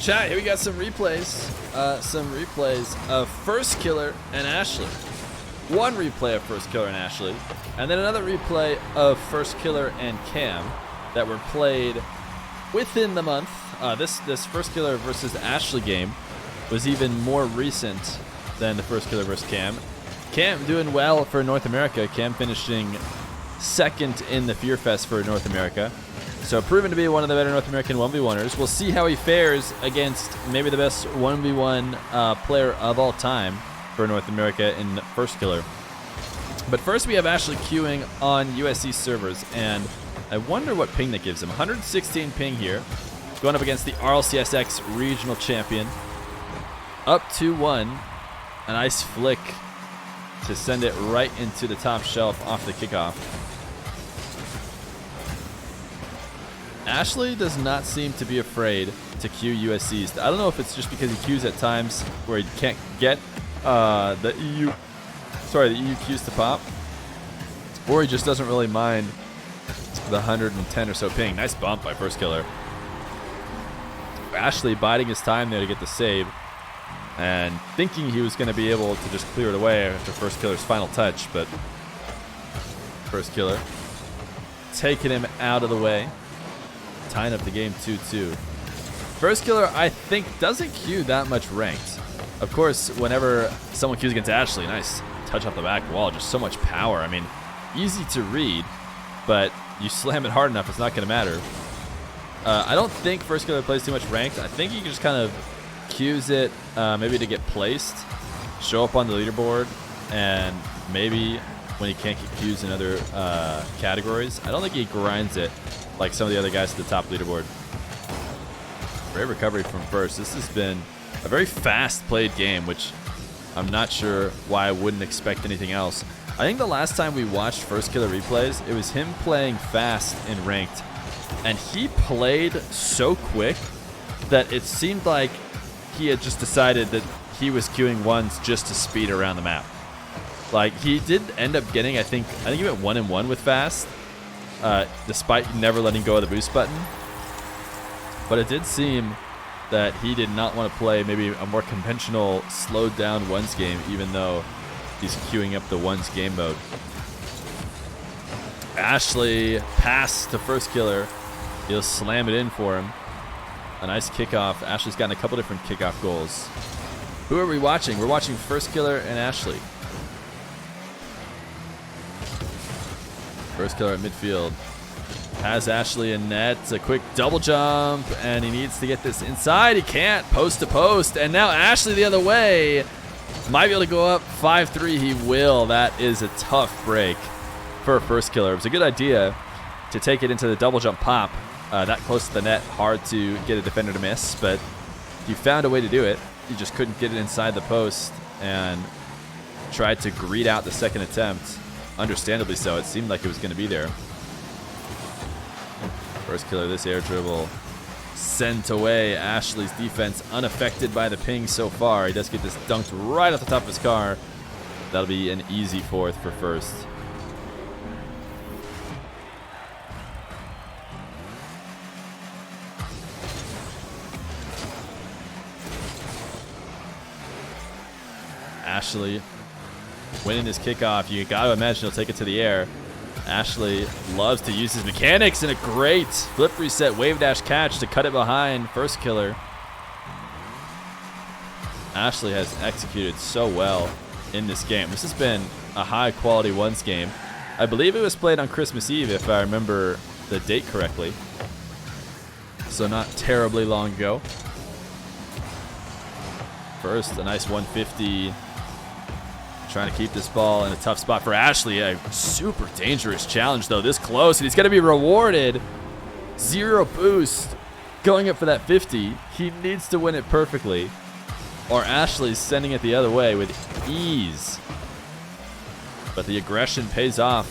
Chat, here we got some replays. Of Firstkiller and Ashllxyy. One replay of Firstkiller and Ashllxyy, and then another replay of Firstkiller and Cam that were played within the month. This Firstkiller versus Ashllxyy game was even more recent than the Firstkiller versus Cam. Cam doing well for North America. Cam finishing second in the Feer Fest for North America. So proven to be one of the better North American 1v1ers. We'll see how he fares against maybe the best 1v1 player of all time for North America in Firstkiller. But first we have Ashllxyy queuing on USC servers, and I wonder what ping that gives him. 116 ping here, going up against the RLCSX regional champion. Up 2-1, a nice flick to send it right into the top shelf off the kickoff. Ashllxyy does not seem to be afraid to queue USCs. I don't know if it's just because he queues at times where he can't get the EU queues to pop, or he just doesn't really mind the 110 or so ping. Nice bump by Firstkiller. Ashllxyy biding his time there to get the save, and thinking he was going to be able to just clear it away after Firstkiller's final touch, but Firstkiller taking him out of the way, tying up the game 2-2. Firstkiller, I think, doesn't queue that much ranked. Of course, whenever someone queues against Ashllxyy, nice touch off the back wall, just so much power. I mean, easy to read, but you slam it hard enough, it's not going to matter. I don't think Firstkiller plays too much ranked. I think he just kind of queues it maybe to get placed, show up on the leaderboard, and maybe when he can't get queues in other categories. I don't think he grinds it like some of the other guys at the top leaderboard. Great recovery from First. This has been a very fast-played game, which I'm not sure why I wouldn't expect anything else. I think the last time we watched Firstkiller replays, it was him playing fast in ranked, and he played so quick that it seemed like he had just decided that he was queuing ones just to speed around the map. Like, he did end up getting, I think he went 1-1 with fast, despite never letting go of the boost button. But it did seem that he did not want to play maybe a more conventional slowed down ones game, even though he's queuing up the ones game mode. Ashllxyy pass to Firstkiller. He'll slam it in for him. A nice kickoff. Ashllxyy's gotten a couple different kickoff goals. Who are we watching? We're watching Firstkiller and Ashllxyy. Firstkiller at midfield. Has Ashllxyy in net. A quick double jump, and he needs to get this inside. He can't. Post to post, and now Ashllxyy the other way. Might be able to go up 5-3. He will. That is a tough break for Firstkiller. It was a good idea to take it into the double jump pop. That close to the net, hard to get a defender to miss, but he found a way to do it. He just couldn't get it inside the post and tried to greet out the second attempt. Understandably so. It seemed like it was going to be there. Firstkiller, this air dribble sent away. Ashllxyy's defense unaffected by the ping so far. He does get this dunked right off the top of his car. That'll be an easy fourth for First. Ashllxyy winning this kickoff. You got to imagine he'll take it to the air. Ashllxyy loves to use his mechanics, and a great flip reset wave dash catch to cut it behind Firstkiller. Ashllxyy has executed so well in this game. This has been a high quality ones game. I believe it was played on Christmas Eve, if I remember the date correctly. So not terribly long ago. First, a nice 150. Trying to keep this ball in a tough spot for Ashllxyy. A super dangerous challenge, though, this close, and he's going to be rewarded. 0 boost. Going up for that 50. He needs to win it perfectly, or Ashllxyy's sending it the other way with ease. But the aggression pays off.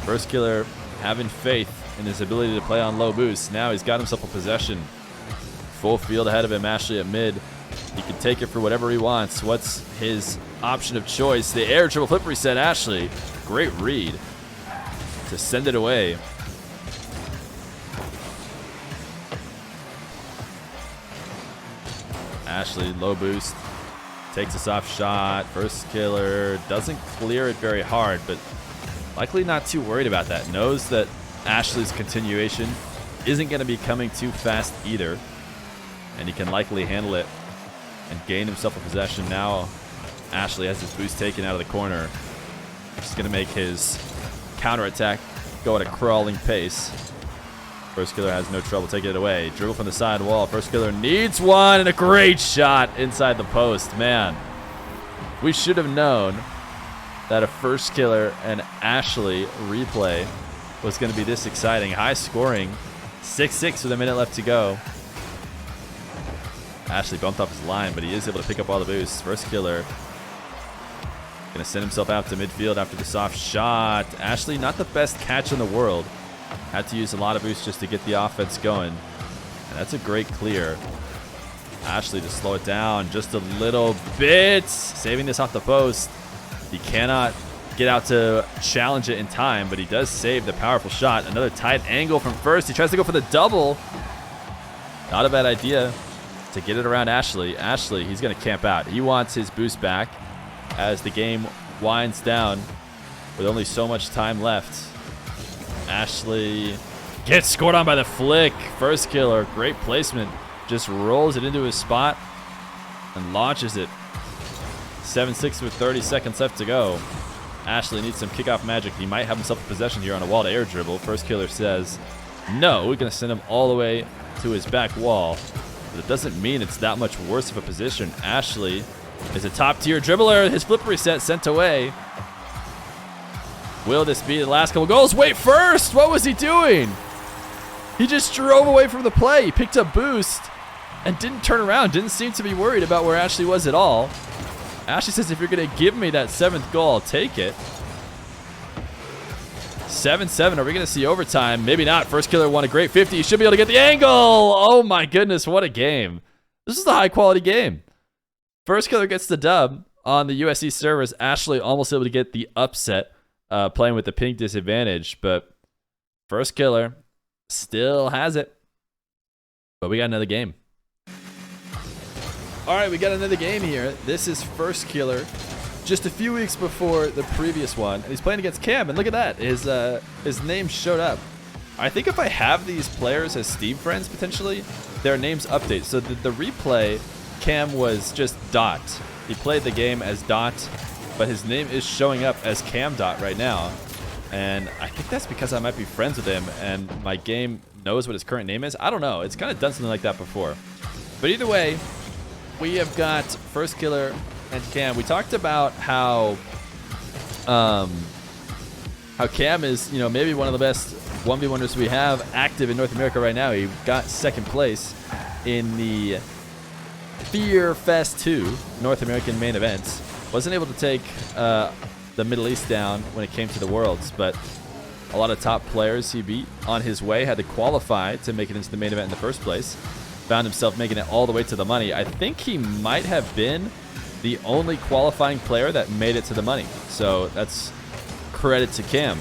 Firstkiller having faith in his ability to play on low boosts. Now he's got himself a possession. Full field ahead of him, Ashllxyy at mid. He can take it for whatever he wants. What's his option of choice? The air triple flip reset. Ashllxyy, great read to send it away. Ashllxyy, low boost. Takes a soft shot. Firstkiller doesn't clear it very hard, but likely not too worried about that. Knows that Ashllxyy's continuation isn't going to be coming too fast either, and he can likely handle it and gain himself a possession. Now Ashllxyy has his boost taken out of the corner. Just going to make his counterattack go at a crawling pace. Firstkiller has no trouble taking it away. Dribble from the side wall. Firstkiller needs one, and a great shot inside the post. Man, we should have known that a Firstkiller and Ashllxyy replay was going to be this exciting. High scoring. 6-6 with a minute left to go. Ashllxyy bumped off his line, but he is able to pick up all the boosts. Firstkiller going to send himself out to midfield after the soft shot. Ashllxyy, not the best catch in the world. Had to use a lot of boosts just to get the offense going. And that's a great clear. Ashllxyy to slow it down just a little bit. Saving this off the post. He cannot get out to challenge it in time, but he does save the powerful shot. Another tight angle from First. He tries to go for the double. Not a bad idea to get it around Ashllxyy. Ashllxyy, he's going to camp out. He wants his boost back as the game winds down with only so much time left. Ashllxyy gets scored on by the flick. Firstkiller, great placement. Just rolls it into his spot and launches it. 7-6 with 30 seconds left to go. Ashllxyy needs some kickoff magic. He might have himself a possession here on a wall-to-air dribble. Firstkiller says, no, we're going to send him all the way to his back wall. But it doesn't mean it's that much worse of a position. Ashllxyy is a top-tier dribbler. His flip reset sent away. Will this be the last couple goals? Wait, First! What was he doing? He just drove away from the play. He picked up boost and didn't turn around. Didn't seem to be worried about where Ashllxyy was at all. Ashllxyy says, if you're going to give me that 7th goal, I'll take it. 7-7. Are we going to see overtime? Maybe not. Firstkiller won a great 50. He should be able to get the angle. Oh, my goodness. What a game. This is a high-quality game. Firstkiller gets the dub on the USC servers. Ashllxyy almost able to get the upset playing with the pink disadvantage. But Firstkiller still has it. But we got another game. All right, we got another game here. This is Firstkiller, just a few weeks before the previous one. And he's playing against Cam, and look at that. His name showed up. I think if I have these players as Steam friends, potentially, their names update. So the replay, Cam was just Dot. He played the game as Dot, but his name is showing up as Cam Dot right now. And I think that's because I might be friends with him, and my game knows what his current name is. I don't know. It's kind of done something like that before. But either way, we have got Firstkiller and Cam. We talked about how Cam is, maybe one of the best 1v1ers we have active in North America right now. He got 2nd place in the Feer Fest 2 North American main events. Wasn't able to take the Middle East down when it came to the Worlds, but a lot of top players he beat on his way had to qualify to make it into the main event in the first place. Found himself making it all the way to the money. I think he might have been the only qualifying player that made it to the money. So that's credit to Cam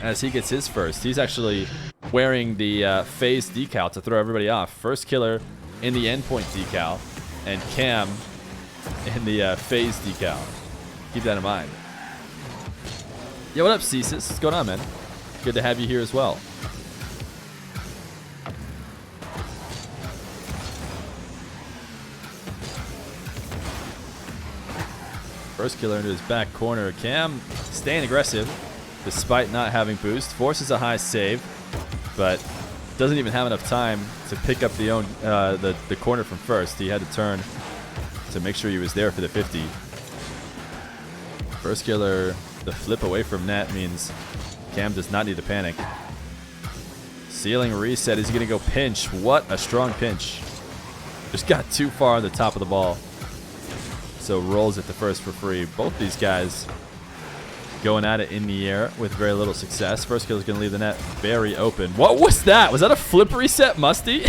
as he gets his first. He's actually wearing the phase decal to throw everybody off. Firstkiller in the endpoint decal and Cam in the phase decal. Keep that in mind. Yo, what up, Ceases? What's going on, man? Good to have you here as well. Firstkiller into his back corner. Cam staying aggressive despite not having boost. Forces a high save, but doesn't even have enough time to pick up the corner from First. He had to turn to make sure he was there for the 50. Firstkiller, the flip away from net means Cam does not need to panic. Ceiling reset. Is he going to go pinch? What a strong pinch. Just got too far on the top of the ball. So rolls it to First for free. Both these guys going at it in the air with very little success. Firstkiller's going to leave the net very open. What was that? Was that a flip reset, Musty?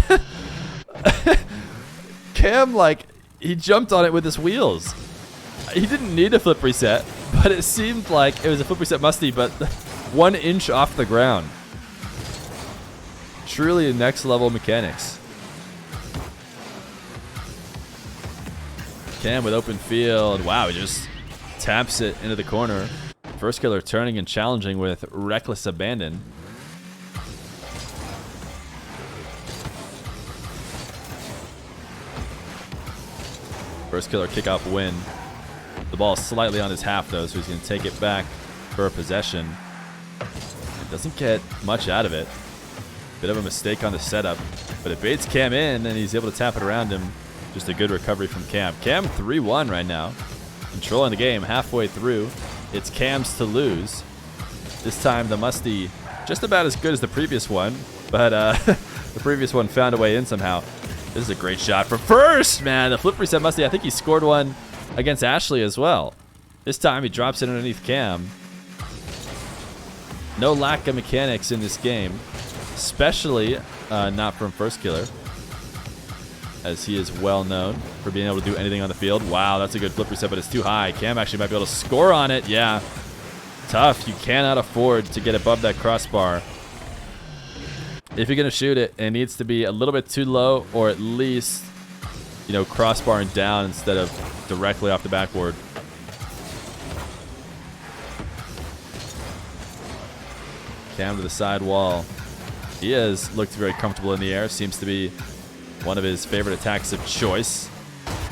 Cam, he jumped on it with his wheels. He didn't need a flip reset, but it seemed like it was a flip reset Musty, but 1 inch off the ground. Truly next level mechanics. Cam with open field. Wow, he just taps it into the corner. Firstkiller turning and challenging with reckless abandon. Firstkiller kickoff win. The ball is slightly on his half though, so he's going to take it back for a possession. Doesn't get much out of it. Bit of a mistake on the setup, but it baits Cam in and he's able to tap it around him. Just a good recovery from Cam. Cam 3-1 right now. Controlling the game halfway through. It's Cam's to lose. This time the Musty just about as good as the previous one, but the previous one found a way in somehow. This is a great shot from first, man. The flip reset Musty. I think he scored one against Ashllxyy as well. This time he drops it underneath Cam. No lack of mechanics in this game, especially not from Firstkiller, as he is well known for being able to do anything on the field. Wow, that's a good flip reset, but it's too high. Cam actually might be able to score on it. Yeah, tough. You cannot afford to get above that crossbar. If you're going to shoot it, it needs to be a little bit too low, or at least, you know, crossbarring down instead of directly off the backboard. Cam to the side wall. He has looked very comfortable in the air. Seems to be one of his favorite attacks of choice.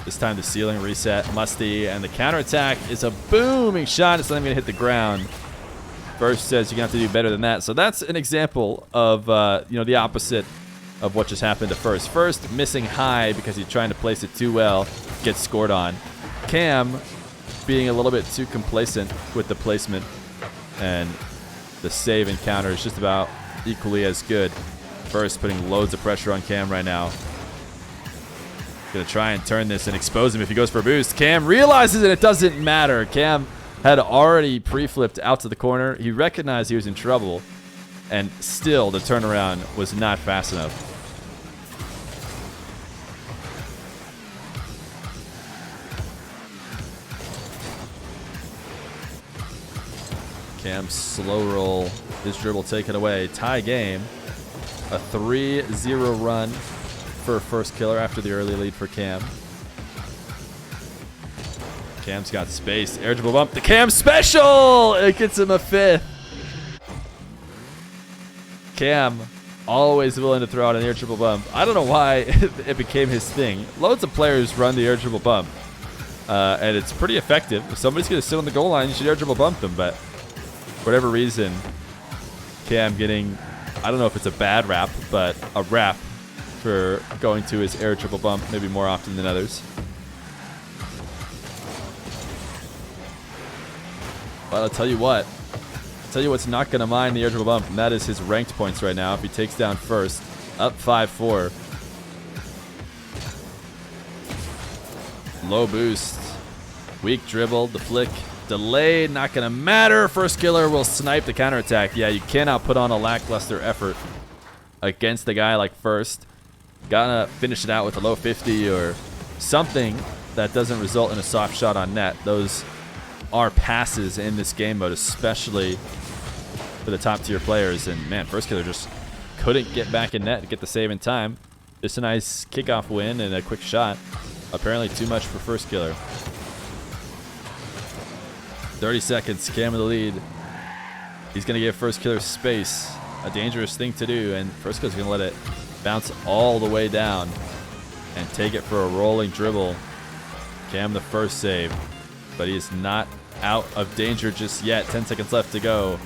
This time the ceiling reset. Musty, and the counterattack is a booming shot. It's not even going to hit the ground. First says you're going to have to do better than that. So that's an example of you know, the opposite of what just happened to First. First missing high because he's trying to place it too well, gets scored on. Cam being a little bit too complacent with the placement, and the save and counter is just about equally as good. First putting loads of pressure on Cam right now. Gonna try and turn this and expose him if he goes for a boost. Cam realizes it doesn't matter. Cam had already pre-flipped out to the corner. He recognized he was in trouble, and still the turnaround was not fast enough. Cam slow roll, his dribble taken away. Tie game. A 3-0 run for Firstkiller after the early lead for Cam. Cam's got space. Air dribble bump. The Cam special! It gets him a 5th. Cam always willing to throw out an air dribble bump. I don't know why it became his thing. Loads of players run the air dribble bump, and it's pretty effective. If somebody's going to sit on the goal line, you should air dribble bump them, but for whatever reason, Cam getting, I don't know if it's a bad rap, but a rap for going to his air triple bump maybe more often than others. But I'll tell you what's not going to mind the air triple bump, and that is his ranked points right now. If he takes down First, up 5-4. Low boost, weak dribble, the flick. Delayed, not going to matter. Firstkiller will snipe the counterattack. Yeah, you cannot put on a lackluster effort against a guy like First. Gotta finish it out with a low 50 or something that doesn't result in a soft shot on net. Those are passes in this game mode, especially for the top tier players. And man, Firstkiller just couldn't get back in net to get the save in time. Just a nice kickoff win and a quick shot. Apparently too much for Firstkiller. 30 seconds, Cam in the lead. He's going to give Firstkiller space. A dangerous thing to do, and Firstkiller's going to let it bounce all the way down and take it for a rolling dribble. Cam the first save, but he is not out of danger just yet. 10 seconds left to go.